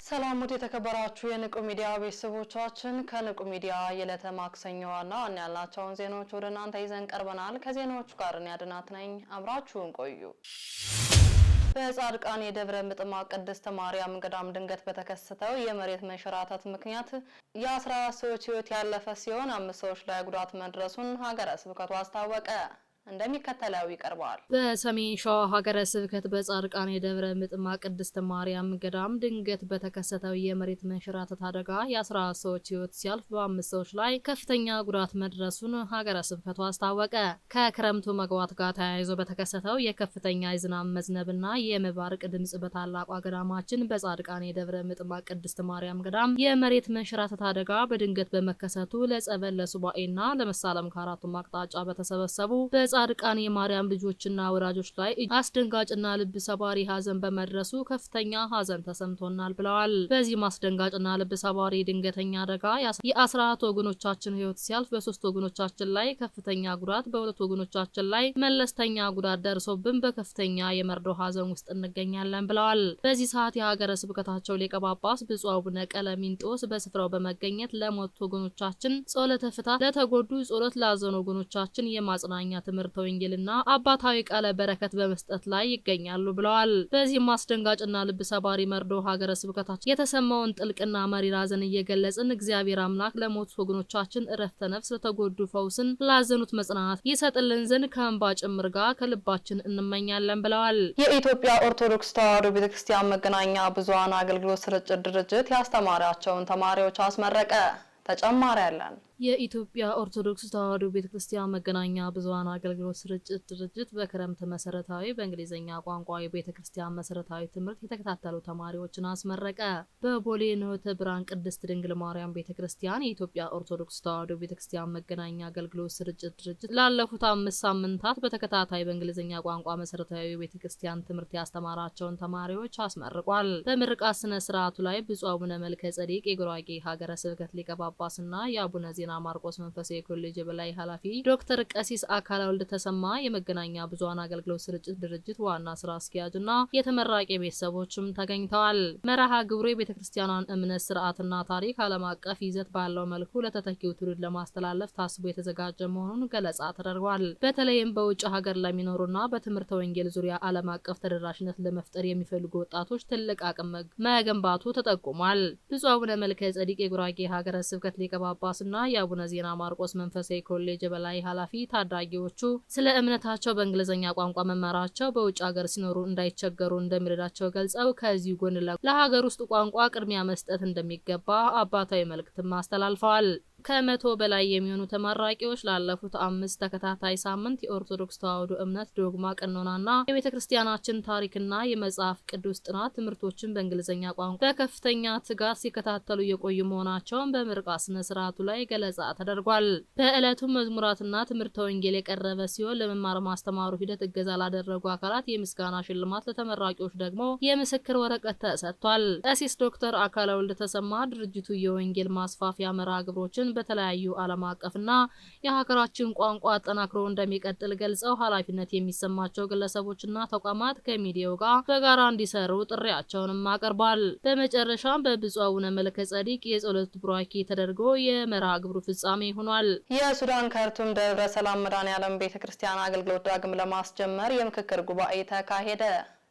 ሰላም ወደ ተከበራችሁ የንቁ ሚዲያ ቤተሰቦቻችን ከንቁ ሚዲያ የዕለተ ማክሰኞና ያልናቸውን ዜናዎች ወደ እናንተ ይዘን ቀርበናል። ከዜናዎቹ ጋር ያድናት ነኝ። አብራችሁን ቆዩ። በጻድቃኔ ደብረ ምጥማቅ ቅድስት ማርያም ገዳም ድንገት በተከሰተው የመሬት መንሸራተት ምክንያት የ14 ሰዎች ሕይወት ያለፈ ሲሆን 5 ሰዎች ላይ ጉዳት መድረሱን ሀገረ ስብከቱ አስታወቀ። እንደሚከተለው ይቀርባል። በሰሜን ሸዋ ሀገረ ስብከት በጻድቃኔ ደብረ ምጥማቅ ቅድስት ማርያም ገዳም ድንገት በተከሰተው የመሬት መንሸራተት አደጋ የ14 ሰዎች ሕይወት ሲያልፍ በ5 ሰዎች ላይ ከፍተኛ ጉዳት መድረሱን ሀገረ ስብከቱ አስታወቀ። ከክረምቱ መግባት ጋር ተያይዞ በተከሰተው የከፍተኛ የዝናብ መዝነብና የመባረቅ ድምጽ በታላቋ ገዳማችን በጻድቃኔ ደብረ ምጥማቅ ቅድስት ማርያም ገዳም የመሬት መንሸራተት አደጋ በድንገት በመከሰቱ ለጸበል ለሱባኤና ለመሳለም ከአራቱም አቅጣጫ በተሰበሰቡ ጻድቃኔ ማርያም ልጆችና ወራጆች ላይ አስደንጋጭና ልብ ሰባሪ ሀዘን በመድረሱ ከፍተኛ ሀዘን ተሰምቶናል ብለዋል። በዚህ አስደንጋጭና ልብ ሰባሪ ድንገተኛ አደጋ የ14 ወገኖቻችን ሕይወት ሲያልፍ በ3 ወገኖቻችን ላይ ከፍተኛ ጉዳት፣ በ2 ወገኖቻችን ላይ መለስተኛ ጉዳት ደርሶብን በከፍተኛ የመርዶ ሀዘን ውስጥ እንገኛለን ብለዋል። በዚህ ሰዓት የሀገረ ስብከታቸው ሊቀ ጳጳስ ብፁዕ አቡነ ቀለሚንጦስ በስፍራው በመገኘት ለሞቱ ወገኖቻችን ጸሎተ ፍትሐት፣ ለተጎዱ ጸሎት ላዘኑ ወገኖቻችን የማጽናኛ ትምህርት ወንጌልና አባታዊ ቃለ በረከት በመስጠት ላይ ይገኛሉ ብለዋል። በዚህም አስደንጋጭና ልብ ሰባሪ መርዶ ሀገረ ስብከታችን የተሰማውን ጥልቅና መሪር ሐዘን እየገለጽን እግዚአብሔር አምላክ ለሞቱ ወገኖቻችን እረፍተ ነፍስ፣ ለተጎዱ ፈውስን፣ ላዘኑት መጽናናት ይሰጥልን ዘንድ ከእንባ ጭምር ጋር ከልባችን እንመኛለን ብለዋል። የኢትዮጵያ ኦርቶዶክስ ተዋሕዶ ቤተክርስቲያን መገናኛ ብዙኃን አገልግሎት ስርጭት ድርጅት ያስተማራቸውን ተማሪዎች አስመረቀ። ተጨማሪ ያለን የኢትዮጵያ ኦርቶዶክስ ተዋሕዶ ቤተክርስቲያን መገናኛ ብዙኃን አገልግሎት ስርጭት ድርጅት በክረምት መሰረታዊ በእንግሊዝኛ ቋንቋ የቤተክርስቲያን መሰረታዊ ትምህርት የተከታተሉ ተማሪዎችን አስመረቀ። በቦሌ ንዑተ ብርሃን ቅድስት ድንግል ማርያም ቤተክርስቲያን የኢትዮጵያ ኦርቶዶክስ ተዋሕዶ ቤተክርስቲያን መገናኛ አገልግሎት ስርጭት ድርጅት ላለፉት 5 ሳምንታት በተከታታይ በእንግሊዝኛ ቋንቋ መሰረታዊ የቤተክርስቲያን ትምህርት ያስተማራቸውን ተማሪዎች አስመርቋል። በምርቃት ስነ ስርዓቱ ላይ ብፁዕ አቡነ መልከ ጸዲቅ የጉራጌ ሀገረ ስብከት ሊቀ ጳጳስና የአቡነ ዜና ማርቆስ መንፈሳዊ ኮሌጅ በላይ ኃላፊ ዶክተር ቀሲስ አካለ ወልድ ተሰማ የመገናኛ ብዙኃን አገልግሎት ስርጭት ድርጅት ዋና ስራ አስኪያጅና የተመራቂ ቤተሰቦችም ተገኝተዋል። መርሃ ግብሩ የቤተክርስቲያኗን እምነት ስርዓትና ታሪክ ዓለም አቀፍ ይዘት ባለው መልኩ ለተተኪው ትውልድ ለማስተላለፍ ታስቦ የተዘጋጀ መሆኑን ገለጻ ተደርጓል። በተለይም በውጭ ሀገር ለሚኖሩና በትምህርተ ወንጌል ዙሪያ ዓለም አቀፍ ተደራሽነት ለመፍጠር የሚፈልጉ ወጣቶች ትልቅ አቅም መገንባቱ ተጠቁሟል። ብፁዕ አቡነ መልከ ጸዲቅ የጉራጌ ሀገረ ስብከት ሊቀ ጳጳስና የአቡነ ዜና ማርቆስ መንፈሳዊ ኮሌጅ በላይ ኃላፊ ታዳጊዎቹ ስለ እምነታቸው በእንግሊዝኛ ቋንቋ መማራቸው በውጭ ሀገር ሲኖሩ እንዳይቸገሩ እንደሚረዳቸው ገልጸው ከዚህ ጎን ለሀገር ውስጥ ቋንቋ ቅድሚያ መስጠት እንደሚገባ አባታዊ መልእክትም አስተላልፈዋል። ከ100 በላይ የሚሆኑ ተመራቂዎች ላለፉት 5 ተከታታይ ሳምንት የኦርቶዶክስ ተዋሕዶ እምነት ዶግማ፣ ቀኖናና የቤተክርስቲያናችን ታሪክና የመጽሐፍ ቅዱስ ጥናት ትምህርቶችን በእንግሊዝኛ ቋንቋ በከፍተኛ ትጋት ሲከታተሉ የቆዩ መሆናቸውን በምርቃት ስነ ስርዓቱ ላይ ገለጻ ተደርጓል። በዕለቱም መዝሙራትና ትምህርተ ወንጌል የቀረበ ሲሆን ለመማር ማስተማሩ ሂደት እገዛ ላደረጉ አካላት የምስጋና ሽልማት፣ ለተመራቂዎች ደግሞ የምስክር ወረቀት ተሰጥቷል። ቀሲስ ዶክተር አካለ ወልድ ተሰማ ድርጅቱ የወንጌል ማስፋፊያ መርሃ ግብሮችን በተለያዩ ዓለም አቀፍና የሀገራችን ቋንቋ አጠናክሮ እንደሚቀጥል ገልጸው ኃላፊነት የሚሰማቸው ግለሰቦችና ተቋማት ከሚዲያው ጋር በጋራ እንዲሰሩ ጥሪያቸውንም አቀርቧል። በመጨረሻም በብፁዕ አቡነ መልከ ጸዲቅ የጸሎት ቡራኬ ተደርጎ የመርሃ ግብሩ ፍጻሜ ሆኗል። የሱዳን ካርቱም ደብረ ሰላም መድኃኔዓለም ቤተክርስቲያን አገልግሎት ዳግም ለማስጀመር የምክክር ጉባኤ ተካሄደ።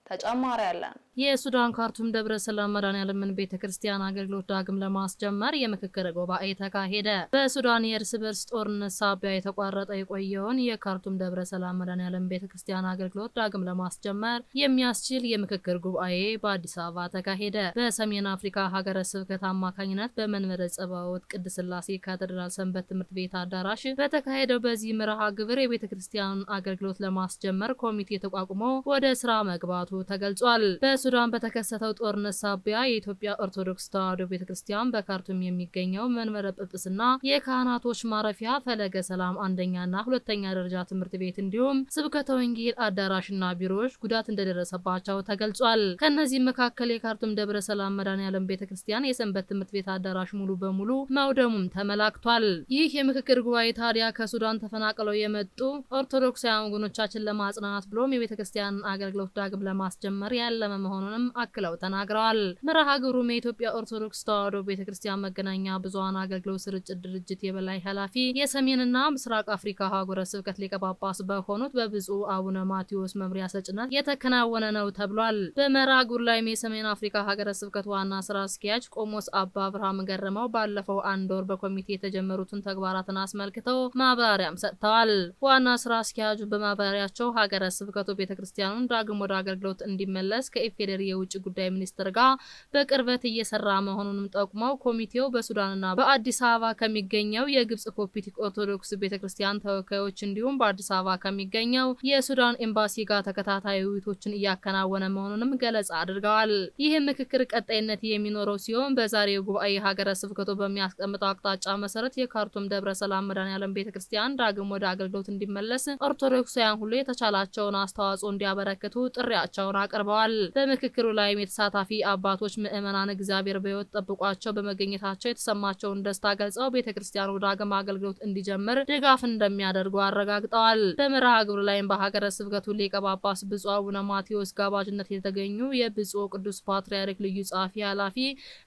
ተጨማሪ ያለን የሱዳን ካርቱም ደብረ ሰላም መድኃኔዓለም ቤተክርስቲያን አገልግሎት ዳግም ለማስጀመር የምክክር ጉባኤ ተካሄደ። በሱዳን የእርስ በርስ ጦርነት ሳቢያ የተቋረጠ የቆየውን የካርቱም ደብረ ሰላም መድኃኔዓለም ቤተክርስቲያን አገልግሎት ዳግም ለማስጀመር የሚያስችል የምክክር ጉባኤ በአዲስ አበባ ተካሄደ። በሰሜን አፍሪካ ሀገረ ስብከት አማካኝነት በመንበረ ጸባዖት ቅድስት ሥላሴ ካቴድራል ሰንበት ትምህርት ቤት አዳራሽ በተካሄደው በዚህ መርሃ ግብር የቤተክርስቲያኑን አገልግሎት ለማስጀመር ኮሚቴ ተቋቁሞ ወደ ስራ መግባቱ ተገልጿል። በሱዳን በተከሰተው ጦርነት ሳቢያ የኢትዮጵያ ኦርቶዶክስ ተዋሕዶ ቤተክርስቲያን በካርቱም የሚገኘው መንበረ ጵጵስና የካህናቶች ማረፊያ ፈለገ ሰላም አንደኛና ሁለተኛ ደረጃ ትምህርት ቤት እንዲሁም ስብከተ ወንጌል አዳራሽና ቢሮዎች ጉዳት እንደደረሰባቸው ተገልጿል። ከነዚህ መካከል የካርቱም ደብረ ሰላም መድኃኔዓለም ቤተክርስቲያን የሰንበት ትምህርት ቤት አዳራሽ ሙሉ በሙሉ መውደሙም ተመላክቷል። ይህ የምክክር ጉባኤ ታዲያ ከሱዳን ተፈናቅለው የመጡ ኦርቶዶክሳውያን ወገኖቻችን ለማጽናናት ብሎም የቤተክርስቲያን አገልግሎት ዳግም ለማስጀመር ያለመ መሆኑንም አክለው ተናግረዋል። መርሃ ግብሩም የኢትዮጵያ ኦርቶዶክስ ተዋሕዶ ቤተክርስቲያን መገናኛ ብዙኃን አገልግሎት ስርጭት ድርጅት የበላይ ኃላፊ የሰሜንና ምስራቅ አፍሪካ ሀገረ ስብከት ሊቀ ጳጳስ በሆኑት በብፁዕ አቡነ ማቴዎስ መምሪያ ሰጭነት የተከናወነ ነው ተብሏል። በመርሃ ግብሩ ላይም የሰሜን አፍሪካ ሀገረ ስብከት ዋና ስራ አስኪያጅ ቆሞስ አባ አብርሃም ገረመው ባለፈው አንድ ወር በኮሚቴ የተጀመሩትን ተግባራትን አስመልክተው ማብራሪያም ሰጥተዋል። ዋና ስራ አስኪያጁ በማብራሪያቸው ሀገረ ስብከቱ ቤተክርስቲያኑን ዳግም ወደ አገልግሎት እንዲመለስ ከኢፌዴሪ የውጭ ጉዳይ ሚኒስትር ጋር በቅርበት እየሰራ መሆኑንም ጠቁመው ኮሚቴው በሱዳንና በአዲስ አበባ ከሚገኘው የግብጽ ኮፕቲክ ኦርቶዶክስ ቤተክርስቲያን ተወካዮች እንዲሁም በአዲስ አበባ ከሚገኘው የሱዳን ኤምባሲ ጋር ተከታታይ ውይይቶችን እያከናወነ መሆኑንም ገለጻ አድርገዋል። ይህም ምክክር ቀጣይነት የሚኖረው ሲሆን በዛሬው ጉባኤ ሀገረ ስብከቱ በሚያስቀምጠው አቅጣጫ መሰረት የካርቱም ደብረ ሰላም መድኃኔዓለም ቤተክርስቲያን ዳግም ወደ አገልግሎት እንዲመለስ ኦርቶዶክሳውያን ሁሉ የተቻላቸውን አስተዋጽኦ እንዲያበረክቱ ጥሪያቸውን አቅርበዋል። በምክክሩ ላይም የተሳታፊ አባቶች ምዕመናን እግዚአብሔር በሕይወት ጠብቋቸው በመገኘታቸው የተሰማቸውን ደስታ ገልጸው ቤተክርስቲያኑ ዳግም አገልግሎት እንዲጀምር ድጋፍ እንደሚያደርጉ አረጋግጠዋል። በመርሃ ግብሩ ላይም በሀገረ ስብከቱ ሊቀ ጳጳስ ብፁዕ አቡነ ማቴዎስ ጋባዥነት የተገኙ የብፁዕ ቅዱስ ፓትርያርክ ልዩ ጸሐፊ ኃላፊ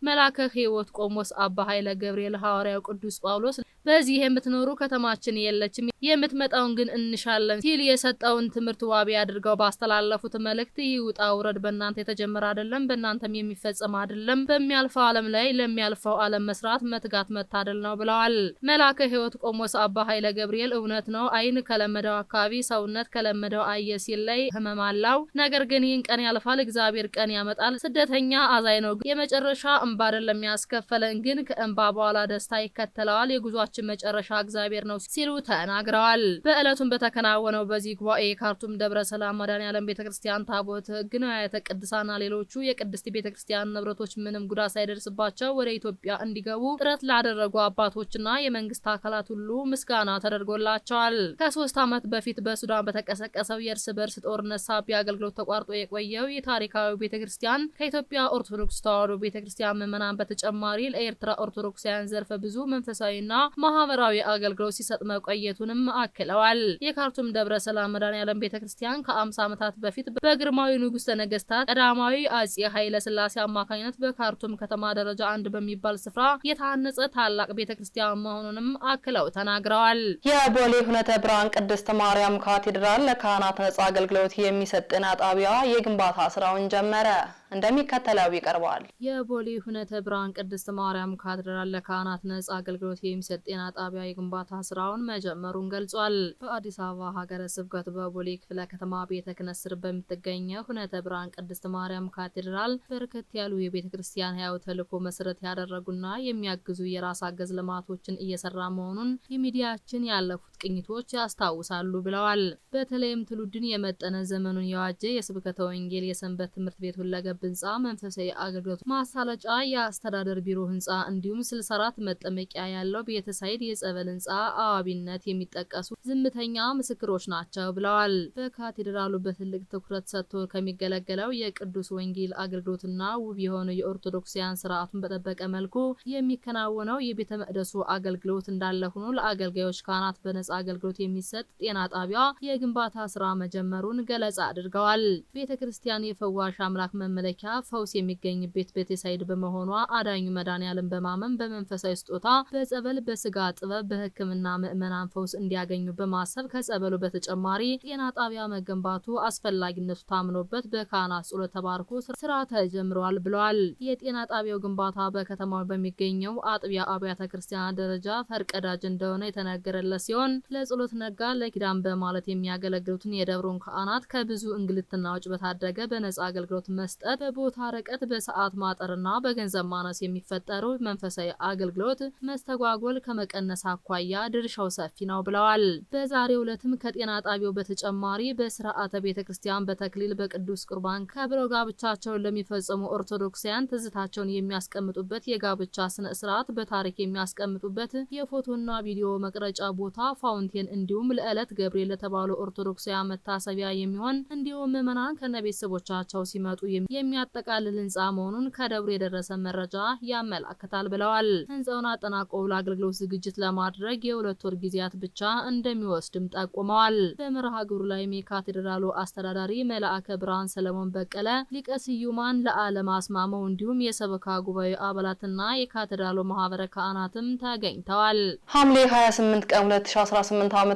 መላከ ሕይወት ቆሞስ አባ ኃይለ ገብርኤል ሐዋርያው ቅዱስ ጳውሎስ በዚህ የምትኖሩ ከተማችን የለችም የምትመጣውን ግን እንሻለን ሲል የሰጠውን ትምህርት ዋቢ አድርገው ባስተላለፉት መልእክት ይህ ውጣ ውረድ በእናንተ የተጀመረ አይደለም፣ በእናንተም የሚፈጸም አይደለም። በሚያልፈው ዓለም ላይ ለሚያልፈው ዓለም መስራት መትጋት መታደል ነው ብለዋል። መላከ ሕይወት ቆሞስ አባ ኃይለ ገብርኤል እውነት ነው፣ ዓይን ከለመደው አካባቢ ሰውነት ከለመደው አየ ሲል ላይ ህመም አለው። ነገር ግን ይህን ቀን ያልፋል፣ እግዚአብሔር ቀን ያመጣል። ስደተኛ አዛኝ ነው፣ የመጨረሻ እንባ አይደለም ያስከፈለን፣ ግን ከእንባ በኋላ ደስታ ይከተለዋል። የጉዟችን መጨረሻ እግዚአብሔር ነው ሲሉ ተናግረዋል። በዕለቱም በተከናወነው በዚህ ጉባኤ የካርቱም ደብረ ሰላም መድኃኔዓለም ቤተክርስቲያን ታቦት ሕግ፣ ንዋያተ ቅድሳና ሌሎቹ የቅድስት ቤተክርስቲያን ንብረቶች ምንም ጉዳት ሳይደርስባቸው ወደ ኢትዮጵያ እንዲገቡ ጥረት ላደረጉ አባቶችና የመንግስት አካላት ሁሉ ምስጋና ተደርጎላቸዋል። ከ3 ዓመት በፊት በሱዳን በተቀሰቀሰው የእርስ በርስ ጦርነት ሳቢያ አገልግሎት ተቋርጦ የቆየው የታሪካዊ ቤተክርስቲያን ከኢትዮጵያ ኦርቶዶክስ ተዋሕዶ ቤተክርስቲያን ምዕመናን በተጨማሪ ለኤርትራ ኦርቶዶክሳውያን ዘርፈ ብዙ መንፈሳዊና ማህበራዊ አገልግሎት ሲሰጥ መቆየቱንም አክለዋል። የካርቱም ደብረ ሰላም መድኃኔዓለም ቤተክርስቲያን ከ50 ዓመታት በፊት በግርማዊ ንጉሠ ነገስታት ቀዳማዊ አጼ ኃይለ ሥላሴ አማካኝነት በካርቱም ከተማ ደረጃ 1 በሚባል ስፍራ የታነጸ ታላቅ ቤተክርስቲያን መሆኑንም አክለው ተናግረዋል። የቦሌ ሁነተ ብርሃን ቅድስት ማርያም ካቴድራል ለካህናት ነጻ አገልግሎት የሚሰጥ ጤና ጣቢያ የግንባታ ስራውን ጀመረ። እንደሚከተለው ይቀርባል። የቦሌ ሁነተ ብርሃን ቅድስት ማርያም ካቴድራል ለካህናት ነጻ አገልግሎት የሚሰጥ ጤና ጣቢያ የግንባታ ስራውን መጀመሩን ገልጿል። በአዲስ አበባ ሀገረ ስብከት በቦሌ ክፍለ ከተማ ቤተ ክህነት ስር በምትገኘው ሁነተ ብርሃን ቅድስት ማርያም ካቴድራል በርከት ያሉ የቤተ ክርስቲያን ሕያው ተልዕኮ መሰረት ያደረጉና የሚያግዙ የራስ አገዝ ልማቶችን እየሰራ መሆኑን የሚዲያችን ያለፉት ቅኝቶች ያስታውሳሉ ብለዋል። በተለይም ትውልድን የመጠነ ዘመኑን የዋጀ የስብከተ ወንጌል የሰንበት ትምህርት ቤት ሁለገብ ህንጻ፣ መንፈሳዊ አገልግሎት ማሳለጫ፣ የአስተዳደር ቢሮ ህንጻ እንዲሁም 64 መጠመቂያ ያለው ቤተሳይድ የጸበል ህንጻ አዋቢነት የሚጠቀሱ ዝምተኛ ምስክሮች ናቸው ብለዋል። በካቴድራሉ በትልቅ ትኩረት ሰጥቶ ከሚገለገለው የቅዱስ ወንጌል አገልግሎትና ውብ የሆነ የኦርቶዶክሳውያን ስርዓቱን በጠበቀ መልኩ የሚከናወነው የቤተ መቅደሱ አገልግሎት እንዳለ ሆኖ ለአገልጋዮች ካህናት በነጻ አገልግሎት የሚሰጥ ጤና ጣቢያ የግንባታ ስራ መጀመሩን ገለጻ አድርገዋል። ቤተክርስቲያን የፈዋሽ አምላክ መመለኪያ ፈውስ የሚገኝበት ቤተሳይድ በመሆኗ አዳኙ መድኃኔዓለም በማመን በመንፈሳዊ ስጦታ በጸበል በስጋ ጥበብ በሕክምና ምዕመናን ፈውስ እንዲያገኙ በማሰብ ከጸበሉ በተጨማሪ ጤና ጣቢያ መገንባቱ አስፈላጊነቱ ታምኖበት በካህናት ጸሎት ተባርኮ ስራ ተጀምሯል ብለዋል። የጤና ጣቢያው ግንባታ በከተማው በሚገኘው አጥቢያ አብያተ ክርስቲያናት ደረጃ ፈርቀዳጅ እንደሆነ የተነገረለት ሲሆን ለጸሎት ነጋ ለኪዳን በማለት የሚያገለግሉትን የደብሩን ካህናት ከብዙ እንግልትና ወጪ በታደገ በነጻ አገልግሎት መስጠት በቦታ ርቀት በሰዓት ማጠርና በገንዘብ ማነስ የሚፈጠሩ መንፈሳዊ አገልግሎት መስተጓጎል ከመቀነስ አኳያ ድርሻው ሰፊ ነው ብለዋል። በዛሬው ዕለትም ከጤና ጣቢያው በተጨማሪ በስርዓተ ቤተክርስቲያን በተክሊል በቅዱስ ቁርባን ከብረው ጋብቻቸውን ለሚፈጽሙ ኦርቶዶክሳውያን ትዝታቸውን የሚያስቀምጡበት የጋብቻ ስነ ስርዓት በታሪክ የሚያስቀምጡበት የፎቶና ቪዲዮ መቅረጫ ቦታ ፋውንቴን እንዲሁም ለዕለት ገብርኤል ለተባለው ኦርቶዶክሳውያን መታሰቢያ የሚሆን እንዲሁም ምዕመናን ከነቤተሰቦቻቸው ሲመጡ የሚያጠቃልል ህንጻ መሆኑን ከደብሩ የደረሰ መረጃ ያመላክታል ብለዋል። ህንጻውን አጠናቆ ለአገልግሎት ዝግጅት ለማድረግ የ2 ወር ጊዜያት ብቻ እንደሚወስድም ጠቁመዋል። በመርሃ ግብሩ ላይ የካቴድራሉ አስተዳዳሪ መልአከ ብርሃን ሰለሞን በቀለ፣ ሊቀ ስዩማን ለዓለም አስማመው እንዲሁም የሰበካ ጉባኤ አባላትና የካቴድራሉ ማህበረ ካህናትም ተገኝተዋል። ሐምሌ 28 ቀን 2018 ዓ.ም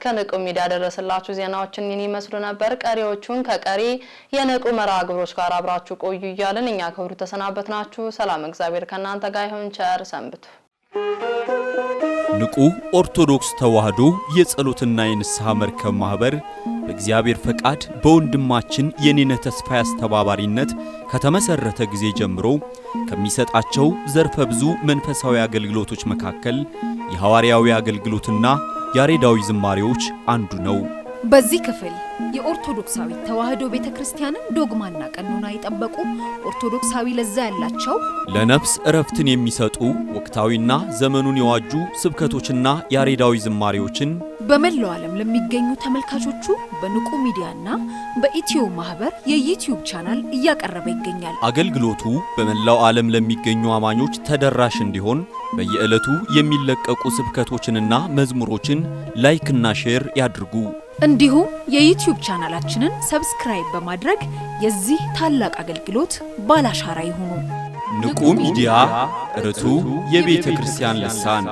ከንቁ ሚዲያ ደረሰላችሁ ዜናዎችን ይመስሉ ነበር። ቀሪዎቹን ከቀሪ የንቁ መርሃ ግብሮች ጋር አብራችሁ ቆዩ እያልን እኛ ከሁሉ ተሰናበትናችሁ። ሰላም እግዚአብሔር ከናንተ ጋር ይሁን። ቸር ሰንብቱ። ንቁ ኦርቶዶክስ ተዋህዶ የጸሎትና የንስሐ መርከብ ማህበር በእግዚአብሔር ፈቃድ በወንድማችን የኔነ ተስፋዬ አስተባባሪነት ከተመሰረተ ጊዜ ጀምሮ ከሚሰጣቸው ዘርፈ ብዙ መንፈሳዊ አገልግሎቶች መካከል የሐዋርያዊ አገልግሎትና ያሬዳዊ ዝማሬዎች አንዱ ነው። በዚህ ክፍል የኦርቶዶክሳዊ ተዋህዶ ቤተክርስቲያንን ዶግማና ቀኖና የጠበቁ ኦርቶዶክሳዊ ለዛ ያላቸው ለነፍስ እረፍትን የሚሰጡ ወቅታዊና ዘመኑን የዋጁ ስብከቶችና ያሬዳዊ ዝማሬዎችን በመላው ዓለም ለሚገኙ ተመልካቾቹ በንቁ ሚዲያና በኢትዮ ማህበር የዩቲዩብ ቻናል እያቀረበ ይገኛል። አገልግሎቱ በመላው ዓለም ለሚገኙ አማኞች ተደራሽ እንዲሆን በየዕለቱ የሚለቀቁ ስብከቶችንና መዝሙሮችን ላይክና ሼር ያድርጉ። እንዲሁም የዩቲዩብ ቻናላችንን ሰብስክራይብ በማድረግ የዚህ ታላቅ አገልግሎት ባላሻራ ይሁኑ። ንቁ ሚዲያ ርቱ የቤተ ክርስቲያን ልሳን